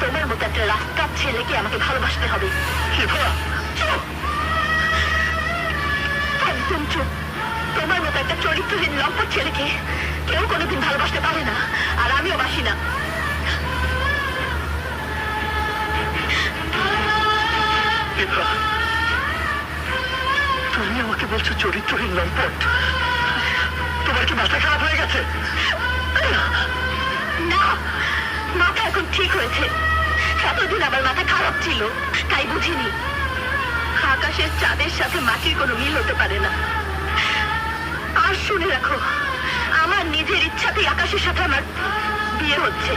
তোমার মতো একটা রাস্তার ছেলেকে আমাকে ভালোবাসতে হবে। একদম চুপ। তোমার মতো একটা চরিত্রহীন লম্পট ছেলেকে কেউ কোনোদিন ভালোবাসতে পারে না, আর আমিও বাসি না। তুমি আমাকে বলছো চরিত্রহীন লম্পট? তোমার কি মাথা খারাপ হয়ে গেছে? না, মাথা এখন ঠিক হয়েছে। এতদিন আমার মাথা খারাপ ছিল, তাই বুঝিনি আকাশের চাঁদের সাথে মাটির কোনো মিল হতে পারে না। আর শুনে রাখো, আমার নিজের ইচ্ছাতেই আকাশের সাথে আমার বিয়ে হচ্ছে।